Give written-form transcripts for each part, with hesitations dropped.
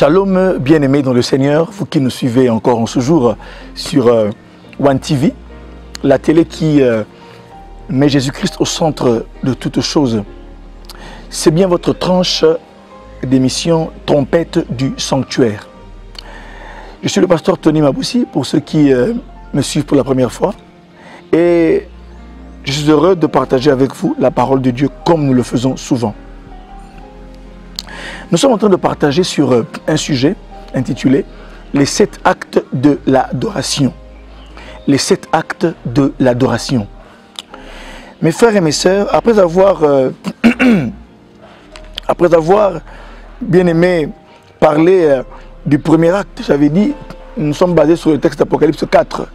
Shalom, bien-aimés dans le Seigneur, vous qui nous suivez encore en ce jour sur One TV, la télé qui met Jésus-Christ au centre de toutes choses. C'est bien votre tranche d'émission Trompette du Sanctuaire. Je suis le pasteur Tony Maboussi, pour ceux qui me suivent pour la première fois. Et je suis heureux de partager avec vous la parole de Dieu comme nous le faisons souvent. Nous sommes en train de partager sur un sujet intitulé « Les 7 actes de l'adoration ». Les 7 actes de l'adoration. Mes frères et mes sœurs, après avoir bien aimé parler du premier acte, j'avais dit, nous sommes basés sur le texte d'Apocalypse 4,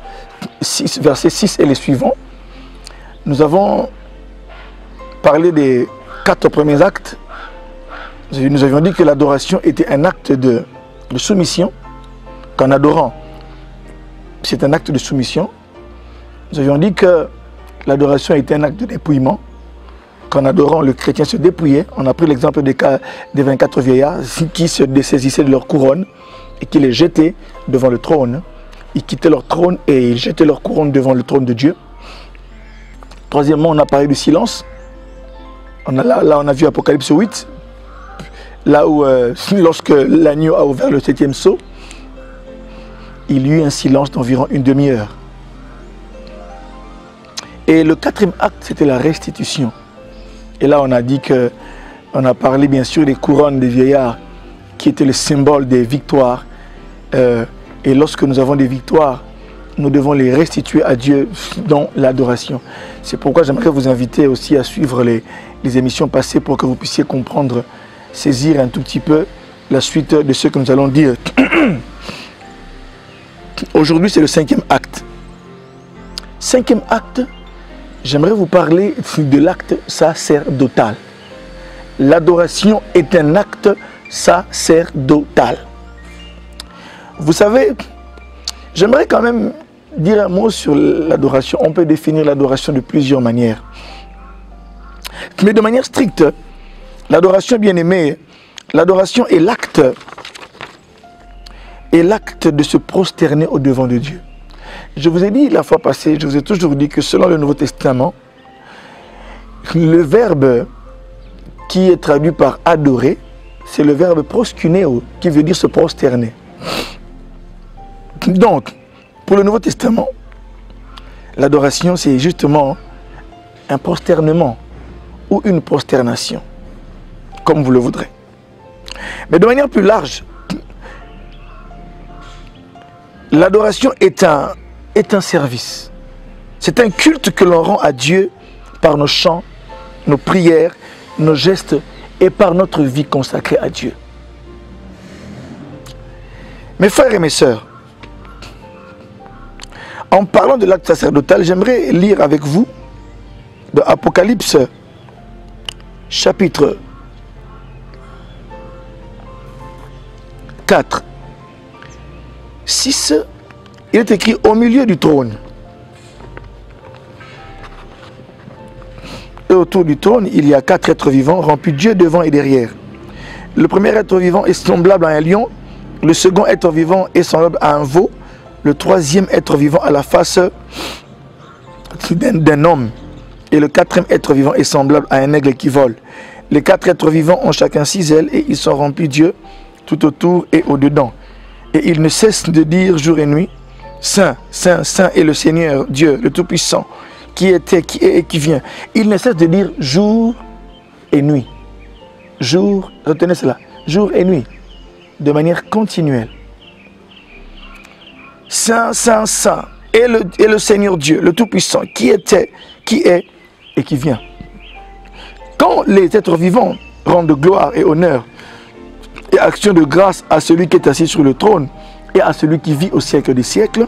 6, versets 6 et les suivants. Nous avons parlé des 4 premiers actes. Nous avions dit que l'adoration était un acte de soumission, qu'en adorant, c'est un acte de soumission. Nous avions dit que l'adoration était un acte de dépouillement, qu'en adorant, le chrétien se dépouillait. On a pris l'exemple des 24 vieillards qui se dessaisissaient de leur couronne et qui les jetaient devant le trône. Ils quittaient leur trône et ils jetaient leur couronne devant le trône de Dieu. Troisièmement, on a parlé du silence. Là, on a vu Apocalypse 8. Là où, lorsque l'agneau a ouvert le 7e sceau, il y eut un silence d'environ une demi-heure. Et le 4e acte, c'était la restitution. Et là, on a dit que, on a parlé bien sûr des couronnes des vieillards, qui étaient le symbole des victoires. Et lorsque nous avons des victoires, nous devons les restituer à Dieu dans l'adoration. C'est pourquoi j'aimerais vous inviter aussi à suivre les émissions passées pour que vous puissiez comprendre, saisir un tout petit peu la suite de ce que nous allons dire. Aujourd'hui, c'est le 5e acte. 5e acte, j'aimerais vous parler de l'acte sacerdotal. L'adoration est un acte sacerdotal. Vous savez, j'aimerais quand même dire un mot sur l'adoration. On peut définir l'adoration de plusieurs manières. Mais de manière stricte, l'adoration, bien aimée, l'adoration est l'acte de se prosterner au devant de Dieu. Je vous ai dit la fois passée, je vous ai toujours dit que selon le Nouveau Testament, le verbe qui est traduit par adorer, c'est le verbe proskuneo, qui veut dire se prosterner. Donc, pour le Nouveau Testament, l'adoration, c'est justement un prosternement ou une prosternation, comme vous le voudrez. Mais de manière plus large, l'adoration est un service. C'est un culte que l'on rend à Dieu par nos chants, nos prières, nos gestes et par notre vie consacrée à Dieu. Mes frères et mes sœurs, en parlant de l'acte sacerdotal, j'aimerais lire avec vous de Apocalypse chapitre 4, 6, il est écrit au milieu du trône. Et autour du trône, il y a 4 êtres vivants remplis de Dieu devant et derrière. Le premier être vivant est semblable à un lion, le second être vivant est semblable à un veau, le troisième être vivant a la face d'un homme, et le 4e être vivant est semblable à un aigle qui vole. Les 4 êtres vivants ont chacun 6 ailes et ils sont remplis de Dieu tout autour et au-dedans. Et ils ne cessent de dire jour et nuit, Saint, Saint, Saint est le Seigneur, Dieu, le Tout-Puissant, qui était, qui est et qui vient. Ils ne cessent de dire jour et nuit. Jour, retenez cela, jour et nuit, de manière continuelle. Saint, Saint, Saint est le Seigneur Dieu, le Tout-Puissant, qui était, qui est et qui vient. Quand les êtres vivants rendent gloire et honneur et action de grâce à celui qui est assis sur le trône et à celui qui vit au siècle des siècles,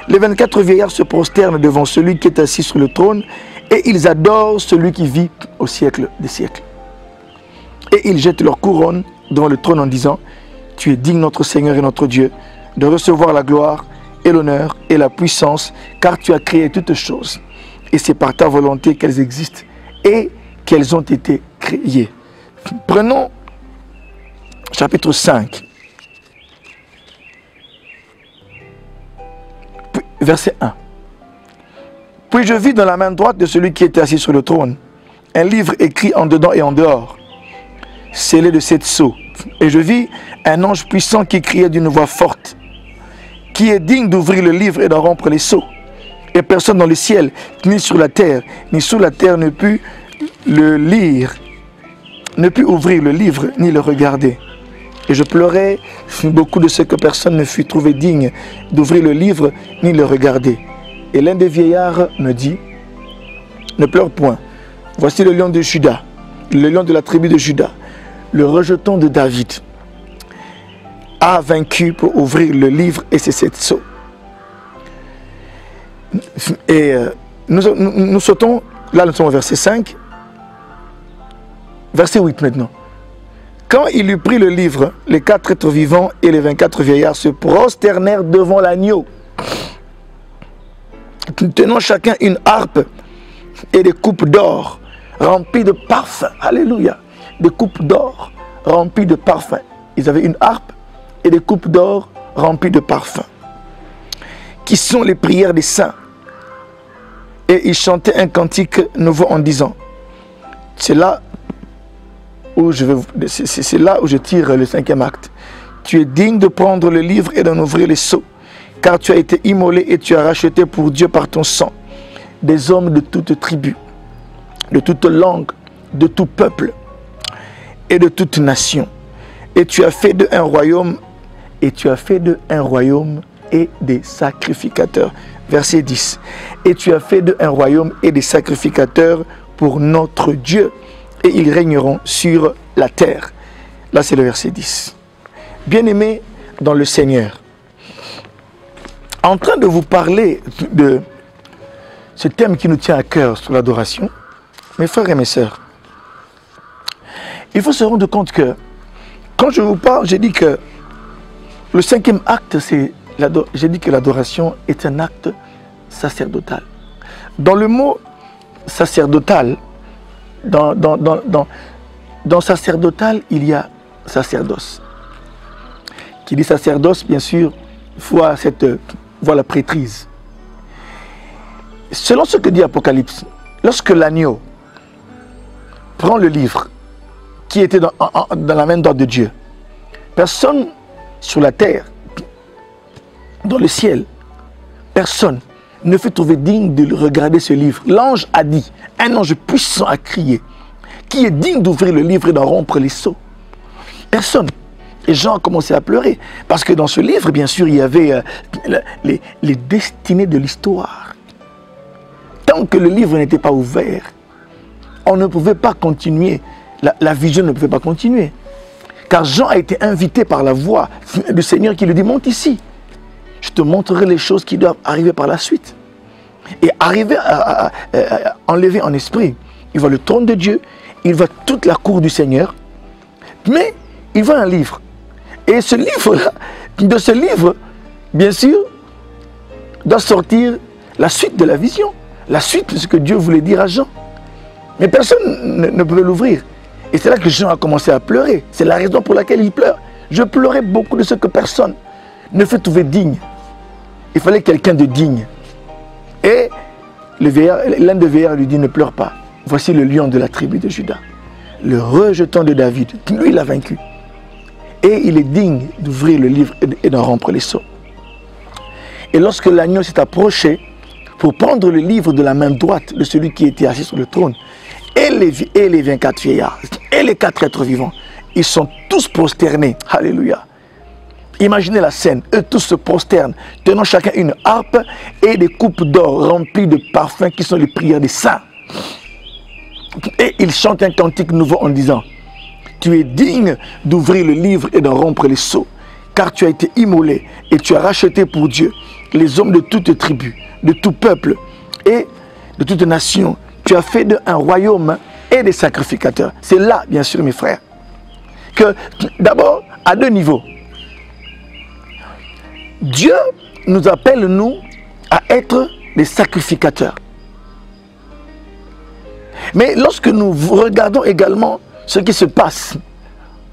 les 24 vieillards se prosternent devant celui qui est assis sur le trône et ils adorent celui qui vit au siècle des siècles. Et ils jettent leur couronne devant le trône en disant, « Tu es digne, notre Seigneur et notre Dieu, de recevoir la gloire et l'honneur et la puissance, car tu as créé toutes choses. Et c'est par ta volonté qu'elles existent et qu'elles ont été créées. » Prenons chapitre 5. verset 1. Puis je vis dans la main droite de celui qui était assis sur le trône un livre écrit en dedans et en dehors, scellé de 7 sceaux. Et je vis un ange puissant qui criait d'une voix forte, qui est digne d'ouvrir le livre et d'en rompre les sceaux. Et personne dans le ciel, ni sur la terre, ni sous la terre ne put le lire, ne put ouvrir le livre, ni le regarder. Et je pleurais beaucoup de ce que personne ne fut trouvé digne d'ouvrir le livre, ni le regarder. Et l'un des vieillards me dit, ne pleure point, voici le lion de Juda, le lion de la tribu de Juda, le rejeton de David, a vaincu pour ouvrir le livre et ses 7 sceaux. Et nous sautons, là nous sommes au verset 5, verset 8 maintenant. Quand il eut pris le livre, les 4 êtres vivants et les 24 vieillards se prosternèrent devant l'agneau, tenant chacun une harpe et des coupes d'or remplies de parfums. Alléluia. Des coupes d'or remplies de parfums. Ils avaient une harpe et des coupes d'or remplies de parfums, qui sont les prières des saints. Et ils chantaient un cantique nouveau en disant, c'est là où je tire le 5e acte. Tu es digne de prendre le livre et d'en ouvrir les sceaux, car tu as été immolé et tu as racheté pour Dieu par ton sang des hommes de toute tribu, de toute langue, de tout peuple et de toute nation. Et tu as fait d'eux un royaume, et tu as fait d'eux un royaume et des sacrificateurs. Verset 10. Et tu as fait d'eux un royaume et des sacrificateurs pour notre Dieu, et ils régneront sur la terre. Là, c'est le verset 10. Bien-aimés dans le Seigneur, en train de vous parler de ce thème qui nous tient à cœur sur l'adoration, mes frères et mes sœurs, il faut se rendre compte que quand je vous parle, j'ai dit que le 5e acte, j'ai dit que l'adoration est un acte sacerdotal. Dans le mot sacerdotal, dans sacerdotal, il y a sacerdoce. Qui dit sacerdoce, bien sûr, voit la prêtrise. Selon ce que dit Apocalypse, lorsque l'agneau prend le livre qui était dans la main droite de Dieu, personne sur la terre, dans le ciel, personne ne fut trouvé digne de regarder ce livre. L'ange a dit, un ange puissant a crié, qui est digne d'ouvrir le livre et d'en rompre les sceaux. Personne. Et Jean a commencé à pleurer, parce que dans ce livre, bien sûr, il y avait les destinées de l'histoire. Tant que le livre n'était pas ouvert, on ne pouvait pas continuer, la vision ne pouvait pas continuer. Car Jean a été invité par la voix du Seigneur qui lui dit, monte ici. Je te montrerai les choses qui doivent arriver par la suite. Et arriver à enlever en esprit, il voit le trône de Dieu, il voit toute la cour du Seigneur, mais il voit un livre. Et ce livre-là, de ce livre, bien sûr, doit sortir la suite de la vision, la suite de ce que Dieu voulait dire à Jean. Mais personne ne pouvait l'ouvrir. Et c'est là que Jean a commencé à pleurer. C'est la raison pour laquelle il pleure. Je pleurais beaucoup de ce que personne ne fut trouvé digne. Il fallait quelqu'un de digne. Et l'un des vieillards lui dit, ne pleure pas. Voici le lion de la tribu de Juda, le rejeton de David. Lui, il a vaincu. Et il est digne d'ouvrir le livre et d'en rompre les sceaux. Et lorsque l'agneau s'est approché pour prendre le livre de la main droite de celui qui était assis sur le trône, et les 24 vieillards, et les 4 êtres vivants, ils sont tous prosternés. Alléluia. Imaginez la scène, eux tous se prosternent, tenant chacun une harpe et des coupes d'or remplies de parfums qui sont les prières des saints. Et ils chantent un cantique nouveau en disant, tu es digne d'ouvrir le livre et d'en rompre les sceaux, car tu as été immolé et tu as racheté pour Dieu les hommes de toute tribu, de tout peuple et de toute nation. Tu as fait d'eux un royaume et des sacrificateurs. C'est là, bien sûr, mes frères, que d'abord, à 2 niveaux, Dieu nous appelle, nous, à être des sacrificateurs. Mais lorsque nous regardons également ce qui se passe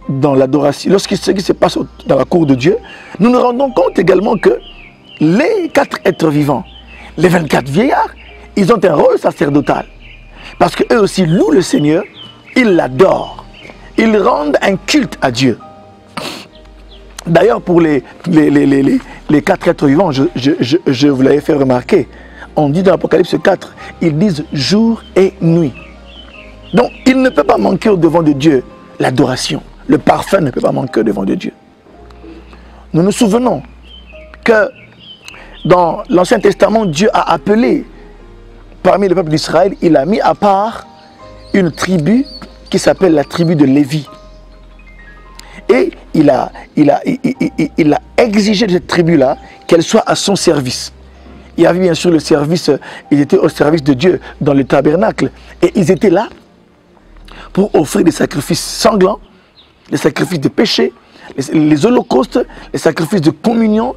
dans l'adoration, ce qui se passe dans la cour de Dieu, nous nous rendons compte également que les 4 êtres vivants, les 24 vieillards, ils ont un rôle sacerdotal. Parce qu'eux aussi louent le Seigneur, ils l'adorent. Ils rendent un culte à Dieu. D'ailleurs, pour les 4 êtres vivants, je vous l'avais fait remarquer, on dit dans l'Apocalypse 4, ils disent jour et nuit. Donc, il ne peut pas manquer au devant de Dieu l'adoration. Le parfum ne peut pas manquer au devant de Dieu. Nous nous souvenons que dans l'Ancien Testament, Dieu a appelé, parmi le peuple d'Israël, il a mis à part une tribu qui s'appelle la tribu de Lévi. Et il a exigé de cette tribu-là qu'elle soit à son service. Il y avait bien sûr le service, ils étaient au service de Dieu dans le tabernacle. Et ils étaient là pour offrir des sacrifices sanglants, des sacrifices de péché, les holocaustes, les sacrifices de communion,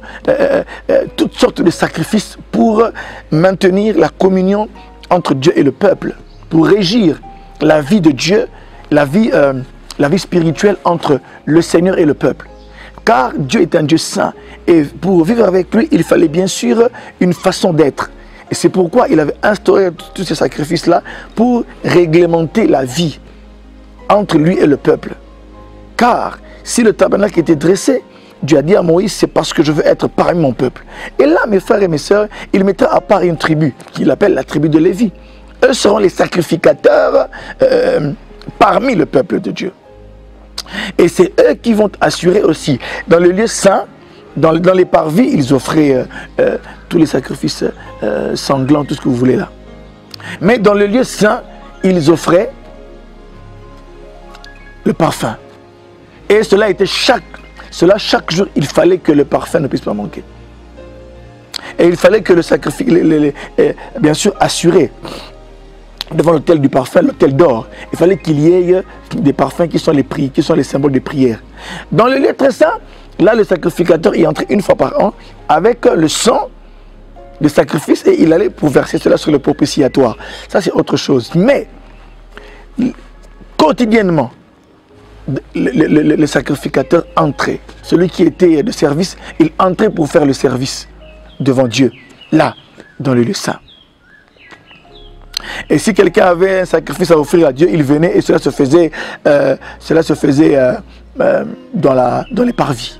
toutes sortes de sacrifices pour maintenir la communion entre Dieu et le peuple, pour régir la vie de Dieu, la vie spirituelle entre le Seigneur et le peuple. Car Dieu est un Dieu saint et pour vivre avec lui, il fallait bien sûr une façon d'être. Et c'est pourquoi il avait instauré tous ces sacrifices-là pour réglementer la vie entre lui et le peuple. Car si le tabernacle était dressé, Dieu a dit à Moïse, c'est parce que je veux être parmi mon peuple. Et là, mes frères et mes sœurs, il mettra à part une tribu, qu'il appelle la tribu de Lévi. Eux seront les sacrificateurs parmi le peuple de Dieu. Et c'est eux qui vont assurer aussi. Dans le lieu saint, dans les parvis, ils offraient tous les sacrifices sanglants, tout ce que vous voulez là. Mais dans le lieu saint, ils offraient le parfum. Et cela était chaque jour, il fallait que le parfum ne puisse pas manquer. Et il fallait que le sacrifice, bien sûr, assuré devant l'autel du parfum, l'autel d'or, il fallait qu'il y ait des parfums qui sont les symboles de prière. Dans le lieu très saint, là, le sacrificateur y entrait une fois par an avec le sang de sacrifice et il allait pour verser cela sur le propitiatoire. Ça, c'est autre chose. Mais, quotidiennement, le sacrificateur entrait. Celui qui était de service, il entrait pour faire le service devant Dieu, là, dans le lieu saint. Et si quelqu'un avait un sacrifice à offrir à Dieu, il venait et cela se faisait dans les parvis.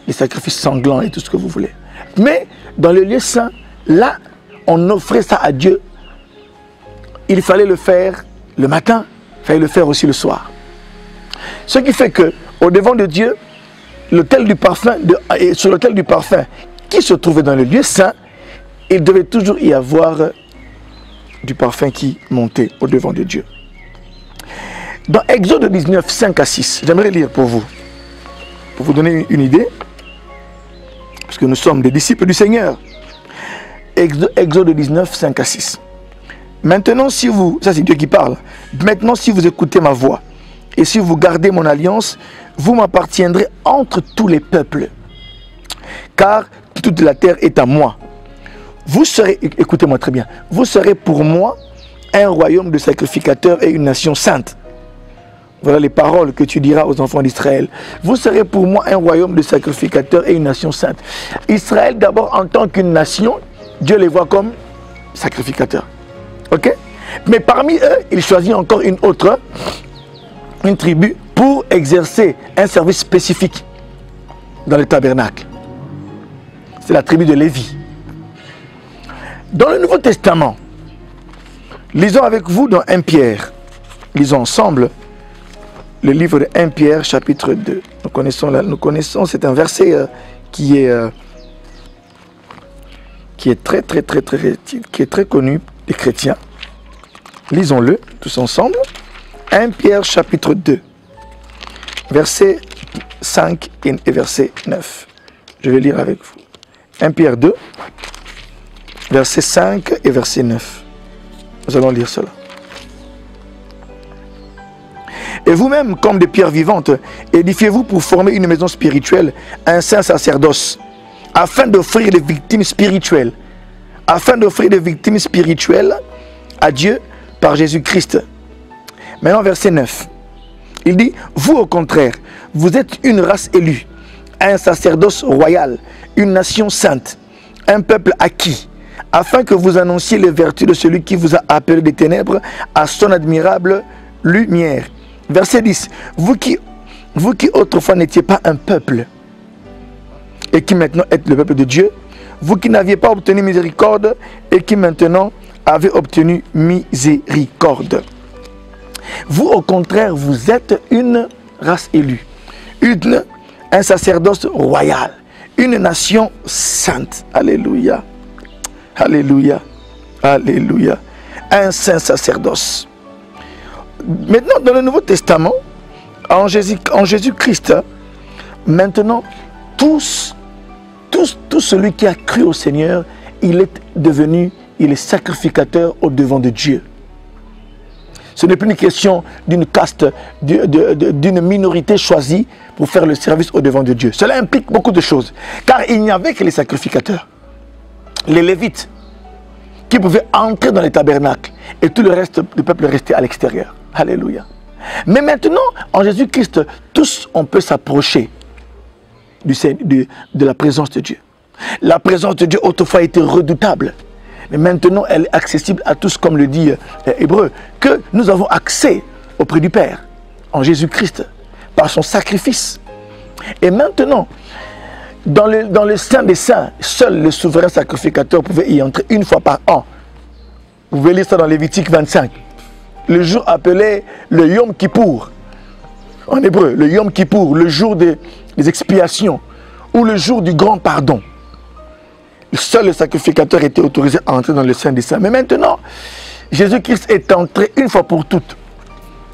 Les sacrifices sanglants et tout ce que vous voulez. Mais dans le lieu saint, là, on offrait ça à Dieu. Il fallait le faire le matin, il fallait le faire aussi le soir. Ce qui fait que, au devant de Dieu, l'autel du parfum, sur l'autel du parfum qui se trouvait dans le lieu saint, il devait toujours y avoir du parfum qui montait au devant de Dieu. Dans Exode 19, 5 à 6, j'aimerais lire pour vous donner une idée, parce que nous sommes des disciples du Seigneur. Exode 19, 5 à 6. Maintenant, si vous, ça c'est Dieu qui parle, maintenant si vous écoutez ma voix, et si vous gardez mon alliance, vous m'appartiendrez entre tous les peuples, car toute la terre est à moi. Vous serez, écoutez-moi très bien, vous serez pour moi un royaume de sacrificateurs et une nation sainte. Voilà les paroles que tu diras aux enfants d'Israël. Vous serez pour moi un royaume de sacrificateurs et une nation sainte. Israël d'abord en tant qu'une nation, Dieu les voit comme sacrificateurs. Ok? Mais parmi eux, il choisit encore une autre, une tribu, pour exercer un service spécifique dans le tabernacle. C'est la tribu de Lévi. Dans le Nouveau Testament, lisons avec vous dans 1 Pierre. Lisons ensemble le livre de 1 Pierre, chapitre 2. Nous connaissons, c'est un verset qui est très connu des chrétiens. Lisons-le tous ensemble. 1 Pierre, chapitre 2, verset 5 et verset 9. Je vais lire avec vous. 1 Pierre 2, verset 5 et verset 9. Nous allons lire cela. Et vous-même, comme des pierres vivantes, édifiez-vous pour former une maison spirituelle, un saint sacerdoce, afin d'offrir des victimes spirituelles, à Dieu par Jésus-Christ. Maintenant, verset 9. Il dit, vous au contraire, vous êtes une race élue, un sacerdoce royal, une nation sainte, un peuple acquis, afin que vous annonciez les vertus de celui qui vous a appelé des ténèbres à son admirable lumière. Verset 10. Vous qui autrefois n'étiez pas un peuple, et qui maintenant êtes le peuple de Dieu, vous qui n'aviez pas obtenu miséricorde, et qui maintenant avez obtenu miséricorde. Vous, au contraire, vous êtes une race élue, un sacerdoce royal, une nation sainte. Alléluia. Alléluia. Alléluia. Un saint sacerdoce. Maintenant, dans le Nouveau Testament, en Jésus-Christ, maintenant, tout celui qui a cru au Seigneur, il est sacrificateur au devant de Dieu. Ce n'est plus une question d'une caste, d'une minorité choisie pour faire le service au devant de Dieu. Cela implique beaucoup de choses. Car il n'y avait que les sacrificateurs, les Lévites, qui pouvaient entrer dans les tabernacles. Et tout le reste du peuple restait à l'extérieur. Alléluia. Mais maintenant, en Jésus-Christ, tous on peut s'approcher de la présence de Dieu. La présence de Dieu autrefois était redoutable. Mais maintenant, elle est accessible à tous, comme le dit Hébreu, que nous avons accès auprès du Père, en Jésus-Christ, par son sacrifice. Et maintenant, dans le Saint des Saints, seul le souverain sacrificateur pouvait y entrer une fois par an. Vous pouvez lire ça dans Lévitique 25. Le jour appelé le Yom Kippour, en hébreu, le Yom Kippour, le jour des expiations, ou le jour du grand pardon. Seul le sacrificateur était autorisé à entrer dans le Saint des Saints. Mais maintenant, Jésus-Christ est entré une fois pour toutes.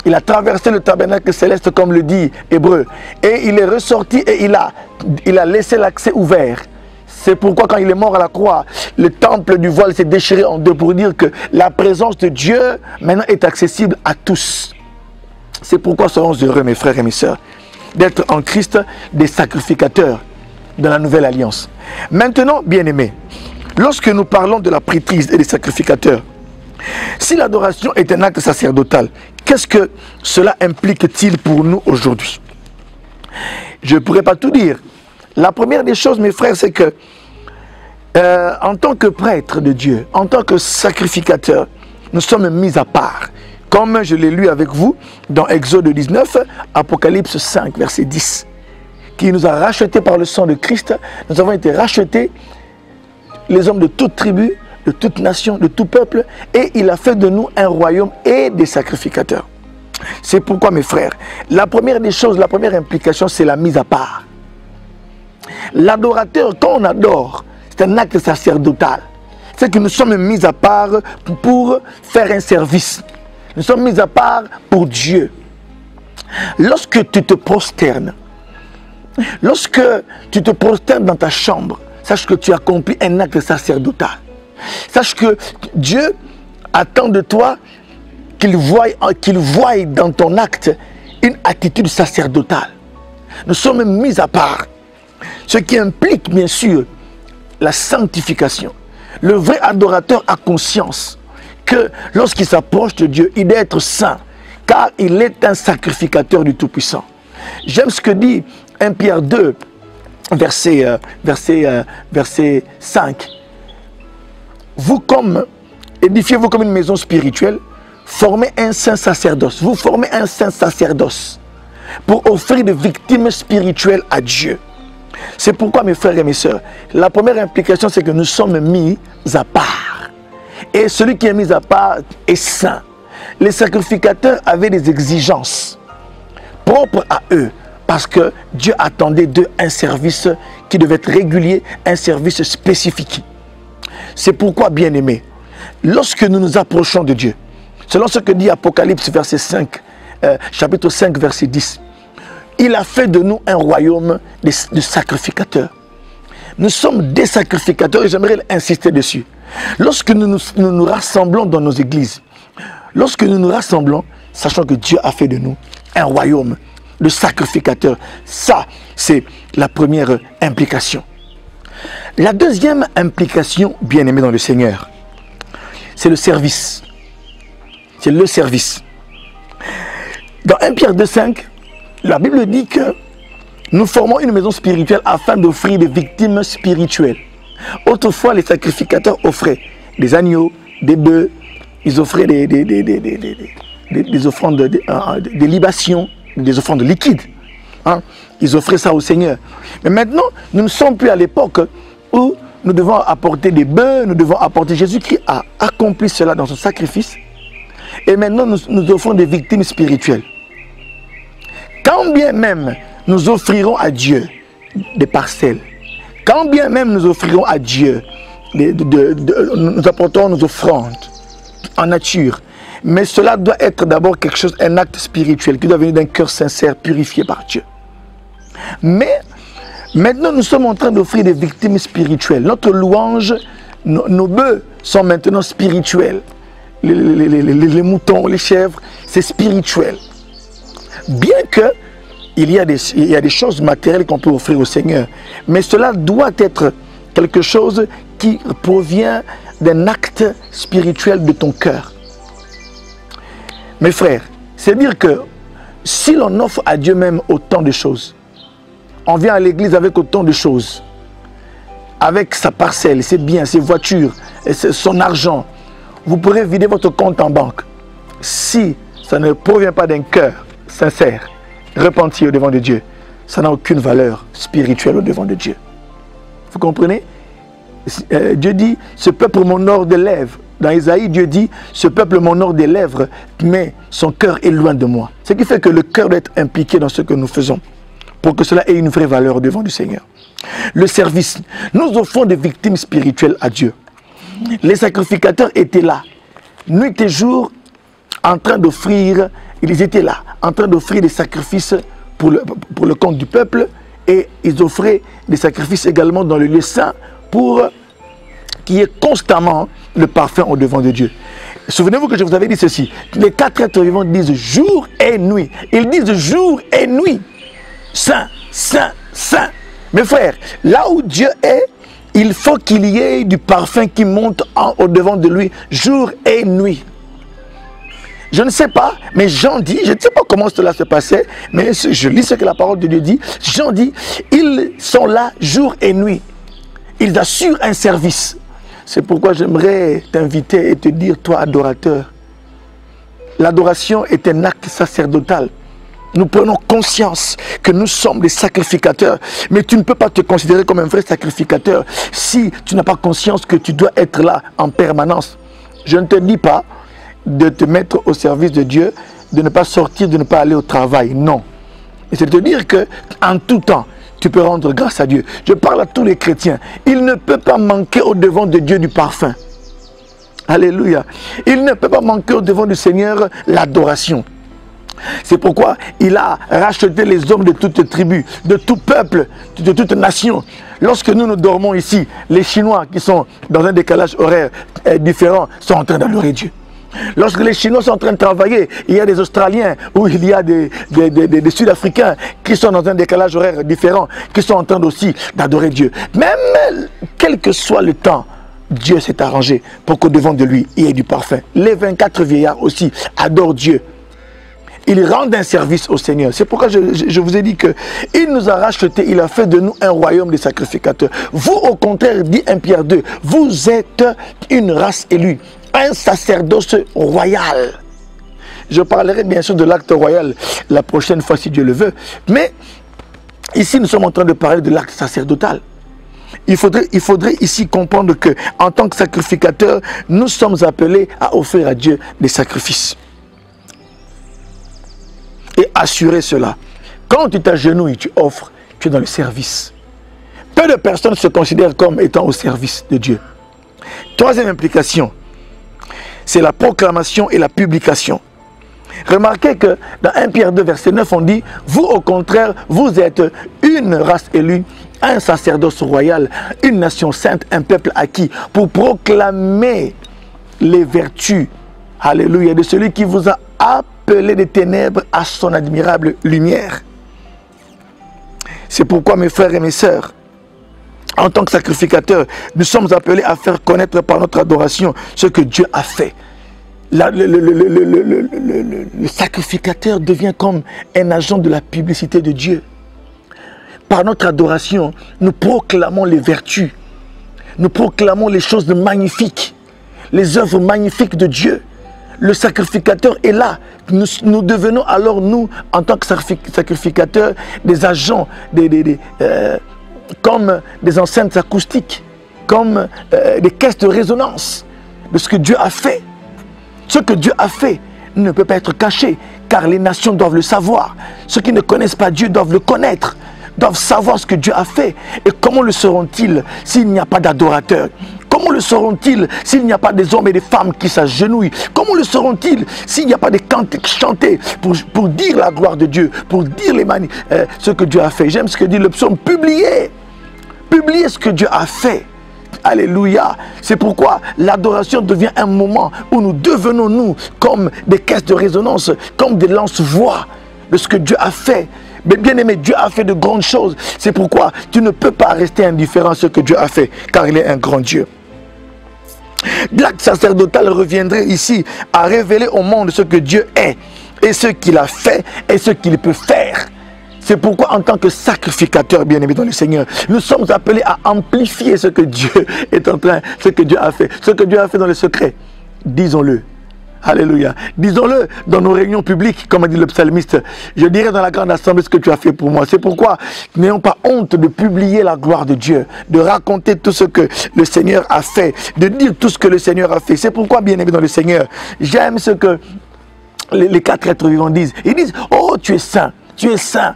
Il a traversé le tabernacle céleste, comme le dit Hébreu. Et il est ressorti et il a laissé l'accès ouvert. C'est pourquoi quand il est mort à la croix, le temple du voile s'est déchiré en deux pour dire que la présence de Dieu maintenant est accessible à tous. C'est pourquoi serons heureux, mes frères et mes sœurs, d'être en Christ des sacrificateurs dans la nouvelle alliance. Maintenant, bien-aimés, lorsque nous parlons de la prêtrise et des sacrificateurs, si l'adoration est un acte sacerdotal, qu'est-ce que cela implique-t-il pour nous aujourd'hui? Je ne pourrais pas tout dire. La première des choses, mes frères, c'est que en tant que prêtre de Dieu, en tant que sacrificateur, nous sommes mis à part. Comme je l'ai lu avec vous dans Exode 19, Apocalypse 5, verset 10. Qui nous a rachetés par le sang de Christ. Nous avons été rachetés, les hommes de toute tribu, de toute nation, de tout peuple, et il a fait de nous un royaume et des sacrificateurs. C'est pourquoi, mes frères, la première des choses, la première implication, c'est la mise à part. L'adorateur, quand on adore, c'est un acte sacerdotal. C'est que nous sommes mis à part pour faire un service. Nous sommes mis à part pour Dieu. Lorsque tu te prosternes, lorsque tu te prosternes dans ta chambre, sache que tu accomplis un acte sacerdotal. Sache que Dieu attend de toi qu'il voie dans ton acte une attitude sacerdotale. Nous sommes mis à part. Ce qui implique bien sûr la sanctification. Le vrai adorateur a conscience que lorsqu'il s'approche de Dieu, il doit être saint, car il est un sacrificateur du Tout-Puissant. J'aime ce que dit 1 Pierre 2, verset 5. Édifiez-vous comme une maison spirituelle, formez un saint sacerdoce. Vous formez un saint sacerdoce pour offrir des victimes spirituelles à Dieu. C'est pourquoi, mes frères et mes sœurs, la première implication, c'est que nous sommes mis à part. Et celui qui est mis à part est saint. Les sacrificateurs avaient des exigences propres à eux, parce que Dieu attendait d'eux un service qui devait être régulier, un service spécifique. C'est pourquoi, bien-aimés, lorsque nous nous approchons de Dieu, selon ce que dit Apocalypse chapitre 5, verset 10, il a fait de nous un royaume de sacrificateurs. Nous sommes des sacrificateurs et j'aimerais insister dessus. Lorsque nous nous rassemblons dans nos églises, lorsque nous nous rassemblons, sachant que Dieu a fait de nous un royaume de sacrificateurs. Ça, c'est la première implication. La deuxième implication, bien-aimée dans le Seigneur, c'est le service. C'est le service. Dans 1 Pierre 2,5, la Bible dit que nous formons une maison spirituelle afin d'offrir des victimes spirituelles. Autrefois, les sacrificateurs offraient des agneaux, des bœufs, ils offraient des offrandes, des libations, des offrandes liquides. Hein? Ils offraient ça au Seigneur. Mais maintenant, nous ne sommes plus à l'époque où nous devons apporter des bœufs, nous devons apporter. Jésus-Christ a accompli cela dans son sacrifice. Et maintenant, nous offrons des victimes spirituelles. Quand bien même nous offrirons à Dieu des parcelles, quand bien même nous offrirons à Dieu, nous apporterons nos offrandes en nature, mais cela doit être d'abord quelque chose, un acte spirituel qui doit venir d'un cœur sincère, purifié par Dieu. Mais maintenant, nous sommes en train d'offrir des victimes spirituelles. Notre louange, nos bœufs sont maintenant spirituels. Les moutons, les chèvres, c'est spirituel. Bien que il y a des choses matérielles qu'on peut offrir au Seigneur, mais cela doit être quelque chose qui provient d'un acte spirituel de ton cœur. Mes frères, c'est dire que si l'on offre à Dieu même autant de choses, on vient à l'église avec autant de choses, avec sa parcelle, ses biens, ses voitures, son argent, vous pourrez vider votre compte en banque. Si ça ne provient pas d'un cœur sincère, repenti au devant de Dieu, ça n'a aucune valeur spirituelle au devant de Dieu. Vous comprenez? Dieu dit, ce peuple m'honore des lèvres. Dans Isaïe, Dieu dit, ce peuple m'honore des lèvres, mais son cœur est loin de moi. Ce qui fait que le cœur doit être impliqué dans ce que nous faisons, pour que cela ait une vraie valeur au devant du Seigneur. Le service, nous offrons des victimes spirituelles à Dieu. Les sacrificateurs étaient là, nuit et jour, en train d'offrir, ils étaient là, en train d'offrir des sacrifices pour le compte du peuple, et ils offraient des sacrifices également dans le lieu saint pour qu'il y ait constamment le parfum au devant de Dieu. Souvenez-vous que je vous avais dit ceci, les 4 êtres vivants disent jour et nuit. Ils disent jour et nuit. Saint, saint, saint. Mes frères, là où Dieu est, il faut qu'il y ait du parfum qui monte au devant de lui jour et nuit. Je ne sais pas, mais Jean dit, je ne sais pas comment cela se passait, mais je lis ce que la parole de Dieu dit. Jean dit, ils sont là jour et nuit. Ils assurent un service. C'est pourquoi j'aimerais t'inviter et te dire, toi adorateur, l'adoration est un acte sacerdotal. Nous prenons conscience que nous sommes des sacrificateurs. Mais tu ne peux pas te considérer comme un vrai sacrificateur si tu n'as pas conscience que tu dois être là en permanence. Je ne te dis pas de te mettre au service de Dieu, de ne pas sortir, de ne pas aller au travail. Non. Et c'est de te dire qu'en tout temps, tu peux rendre grâce à Dieu. Je parle à tous les chrétiens. Il ne peut pas manquer au devant de Dieu du parfum. Alléluia. Il ne peut pas manquer au devant du Seigneur l'adoration. C'est pourquoi il a racheté les hommes de toute tribu, de tout peuple, de toute nation. Lorsque nous dormons ici, les Chinois qui sont dans un décalage horaire différent sont en train d'adorer Dieu. Lorsque les Chinois sont en train de travailler, il y a des Australiens ou il y a des Sud-Africains qui sont dans un décalage horaire différent, qui sont en train aussi d'adorer Dieu. Même quel que soit le temps, Dieu s'est arrangé pour qu'au devant de lui, il y ait du parfum. Les 24 vieillards aussi adorent Dieu. Ils rendent un service au Seigneur. C'est pourquoi je vous ai dit qu'il nous a rachetés, il a fait de nous un royaume de sacrificateurs. Vous, au contraire, dit 1 Pierre 2, vous êtes une race élue, un sacerdoce royal. Je parlerai bien sûr de l'acte royal la prochaine fois si Dieu le veut. Mais ici, nous sommes en train de parler de l'acte sacerdotal. Il faudrait ici comprendre qu'en tant que sacrificateur, nous sommes appelés à offrir à Dieu des sacrifices. Et assurer cela. Quand tu t'agenouilles, tu offres, tu es dans le service. Peu de personnes se considèrent comme étant au service de Dieu. Troisième implication, c'est la proclamation et la publication. Remarquez que dans 1 Pierre 2, verset 9, on dit, vous au contraire, vous êtes une race élue, un sacerdoce royal, une nation sainte, un peuple acquis, pour proclamer les vertus, alléluia, de celui qui vous a appelé des ténèbres à son admirable lumière. C'est pourquoi, mes frères et mes sœurs, en tant que sacrificateurs, nous sommes appelés à faire connaître par notre adoration ce que Dieu a fait. Le sacrificateur devient comme un agent de la publicité de Dieu. Par notre adoration, nous proclamons les vertus. nous proclamons les choses de magnifiques, les œuvres magnifiques de Dieu. Le sacrificateur est là. Nous devenons alors, nous, en tant que sacrificateurs, des agents, comme des enceintes acoustiques, comme des caisses de résonance de ce que Dieu a fait. Ce que Dieu a fait ne peut pas être caché, car les nations doivent le savoir. Ceux qui ne connaissent pas Dieu doivent le connaître, doivent savoir ce que Dieu a fait. Et comment le sauront-ils s'il n'y a pas d'adorateurs? Comment le sauront-ils s'il n'y a pas des hommes et des femmes qui s'agenouillent? Comment le sauront-ils s'il n'y a pas des cantiques chantés pour dire la gloire de Dieu, pour dire ce que Dieu a fait? J'aime ce que dit le psaume, publiez ce que Dieu a fait. Alléluia. C'est pourquoi l'adoration devient un moment où nous devenons, nous, comme des caisses de résonance, comme des lance-voix de ce que Dieu a fait. Mais bien aimé, Dieu a fait de grandes choses. C'est pourquoi tu ne peux pas rester indifférent à ce que Dieu a fait, car il est un grand Dieu. L'acte sacerdotal reviendrait ici à révéler au monde ce que Dieu est, et ce qu'il a fait, et ce qu'il peut faire. C'est pourquoi en tant que sacrificateur bien-aimé dans le Seigneur, nous sommes appelés à amplifier ce que Dieu est en train, ce que Dieu a fait. Ce que Dieu a fait dans le secret, disons-le. Alléluia. Disons-le dans nos réunions publiques, comme a dit le psalmiste. Je dirai dans la grande assemblée ce que tu as fait pour moi. C'est pourquoi n'ayons pas honte de publier la gloire de Dieu, de raconter tout ce que le Seigneur a fait, de dire tout ce que le Seigneur a fait. C'est pourquoi, bien-aimé dans le Seigneur, j'aime ce que les quatre êtres vivants disent. Ils disent, oh, tu es saint, tu es saint.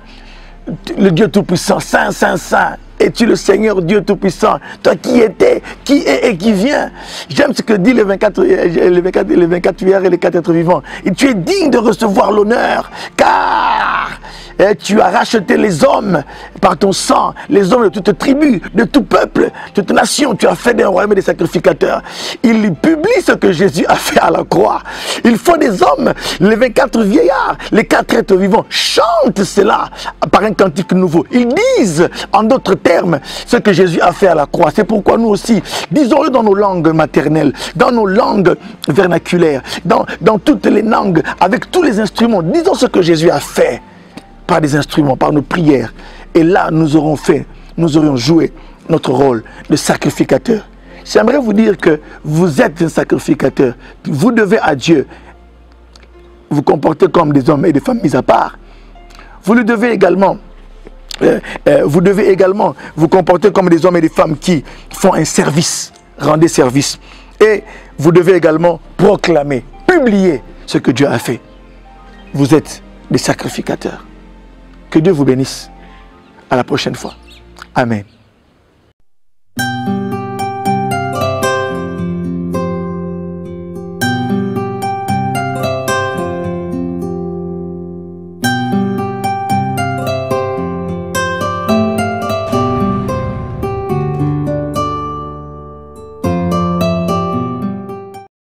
Le Dieu Tout-Puissant, Saint, Saint, Saint. Es-tu le Seigneur Dieu Tout-Puissant? Toi qui étais, qui est et qui vient. J'aime ce que dit les 24 huères et les 4 êtres vivants. Et tu es digne de recevoir l'honneur, car tu as racheté les hommes par ton sang, les hommes de toute tribu, de tout peuple, de toute nation. Tu as fait des royaumes et des sacrificateurs. Il publie ce que Jésus a fait à la croix. Il faut des hommes, les 24 vieillards, les 4 êtres vivants chantent cela par un cantique nouveau. Ils disent, en d'autres termes, ce que Jésus a fait à la croix. C'est pourquoi nous aussi, disons-le dans nos langues maternelles, dans nos langues vernaculaires, dans toutes les langues, avec tous les instruments, disons ce que Jésus a fait. Par des instruments, par nos prières. Et là, nous aurions joué notre rôle de sacrificateur. J'aimerais vous dire que vous êtes un sacrificateur. Vous devez à Dieu vous comporter comme des hommes et des femmes mis à part. Vous le devez également. Vous devez également vous comporter comme des hommes et des femmes qui font un service, rendez service. Et vous devez également proclamer, publier ce que Dieu a fait. Vous êtes des sacrificateurs. Que Dieu vous bénisse. À la prochaine fois. Amen.